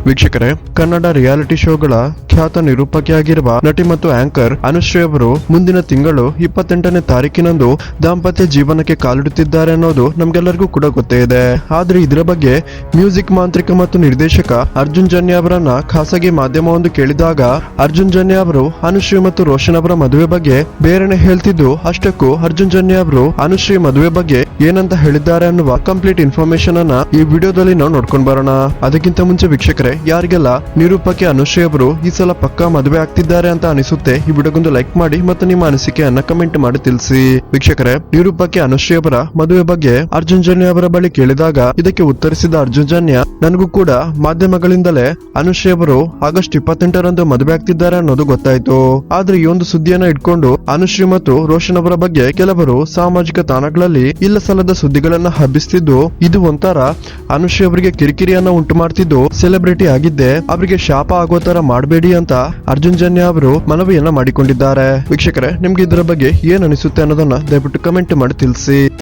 ವೀಕ್ಷಕರೇ, ಕನ್ನಡ ರಿಯಾಲಿಟಿ ಶೋಗಳ ಖ್ಯಾತ ನಿರೂಪಕಿಯಾಗಿರುವ ನಟಿ ಮತ್ತು ಆಂಕರ್ ಅನುಶ್ರೀ ಅವರು ಮುಂದಿನ ತಿಂಗಳು 28ನೇ ತಾರೀಕಿನಂದು ದಾಂಪತ್ಯ ಜೀವನಕ್ಕೆ ಕಾಲಿಡುತ್ತಿದ್ದಾರೆ ಅನ್ನೋದು ನಮ್ಗೆಲ್ಲರಿಗೂ ಕೂಡ ಗೊತ್ತೇ ಇದೆ. ಆದ್ರೆ ಇದರ ಬಗ್ಗೆ ಮ್ಯೂಸಿಕ್ ಮಾಂತ್ರಿಕ ಮತ್ತು ನಿರ್ದೇಶಕ ಅರ್ಜುನ್ ಜನ್ಯ ಅವರನ್ನ ಖಾಸಗಿ ಮಾಧ್ಯಮವೊಂದು ಕೇಳಿದಾಗ ಅರ್ಜುನ್ ಜನ್ಯ ಅವರು ಅನುಶ್ರೀ ಮತ್ತು ರೋಷನ್ ಅವರ ಮದುವೆ ಬಗ್ಗೆ ಬೇರೆನೆ ಹೇಳ್ತಿದ್ದು, ಅಷ್ಟಕ್ಕೂ ಅರ್ಜುನ್ ಜನ್ಯ ಅವರು ಅನುಶ್ರೀ ಮದುವೆ ಬಗ್ಗೆ ಏನಂತ ಹೇಳಿದ್ದಾರೆ ಅನ್ನುವ ಕಂಪ್ಲೀಟ್ ಇನ್ಫಾರ್ಮೇಶನ್ ಅನ್ನ ಈ ವಿಡಿಯೋದಲ್ಲಿ ನಾವು ನೋಡ್ಕೊಂಡ್ ಬರೋಣ. ಅದಕ್ಕಿಂತ ಮುಂಚೆ ವೀಕ್ಷಕರೇ, ಯಾರಿಗೆಲ್ಲ ನಿರೂಪಕಿ ಅನುಶ್ರೀ ಅವರು ಈ ಸಲ ಪಕ್ಕಾ ಮದುವೆ ಆಗ್ತಿದ್ದಾರೆ ಅಂತ ಅನಿಸುತ್ತೆ, ಈ ವಿಡಿಯೋಗೊಂದು ಲೈಕ್ ಮಾಡಿ ಮತ್ತು ನಿಮ್ಮ ಅನಿಸಿಕೆಯನ್ನ ಕಮೆಂಟ್ ಮಾಡಿ ತಿಳಿಸಿ. ವೀಕ್ಷಕರೇ, ನಿರೂಪಕಿ ಅನುಶ್ರೀ ಅವರ ಮದುವೆ ಬಗ್ಗೆ ಅರ್ಜುನ್ ಜನ್ಯ ಅವರ ಬಳಿ ಕೇಳಿದಾಗ ಇದಕ್ಕೆ ಉತ್ತರಿಸಿದ ಅರ್ಜುನ್ ಜನ್ಯ, ನನಗೂ ಕೂಡ ಮಾಧ್ಯಮಗಳಿಂದಲೇ ಅನುಶ್ರೀ ಅವರು ಆಗಸ್ಟ್ 28ರಂದು ಮದುವೆ ಆಗ್ತಿದ್ದಾರೆ ಅನ್ನೋದು ಗೊತ್ತಾಯ್ತು. ಆದ್ರೆ ಈ ಒಂದು ಸುದ್ದಿಯನ್ನ ಇಟ್ಕೊಂಡು ಅನುಶ್ರೀ ಮತ್ತು ರೋಷನ್ ಅವರ ಬಗ್ಗೆ ಕೆಲವರು ಸಾಮಾಜಿಕ ತಾಣಗಳಲ್ಲಿ ಇಲ್ಲ ಸಲ್ಲದ ಸುದ್ದಿಗಳನ್ನ ಹಬ್ಬಿಸ್ತಿದ್ದು, ಇದು ಒಂಥರ ಅನುಶ್ರೀ ಅವರಿಗೆ ಕಿರಿಕಿರಿಯನ್ನ ಉಂಟು ಮಾಡ್ತಿದ್ದು, ಸೆಲೆಬ್ರಿಟಿ ಆಗಿದ್ದೆ ಅವರಿಗೆ ಶಾಪ ಆಗೋ ತರ ಮಾಡಬೇಡಿ ಅಂತ ಅರ್ಜುನ್ ಜನ್ಯ ಅವರು ಮನವಿಯನ್ನ ಮಾಡಿಕೊಂಡಿದ್ದಾರೆ. ವೀಕ್ಷಕರೇ, ನಿಮ್ಗೆ ಇದರ ಬಗ್ಗೆ ಏನ್ ಅನಿಸುತ್ತೆ ಅನ್ನೋದನ್ನ ದಯವಿಟ್ಟು ಕಮೆಂಟ್ ಮಾಡಿ ತಿಳಿಸಿ.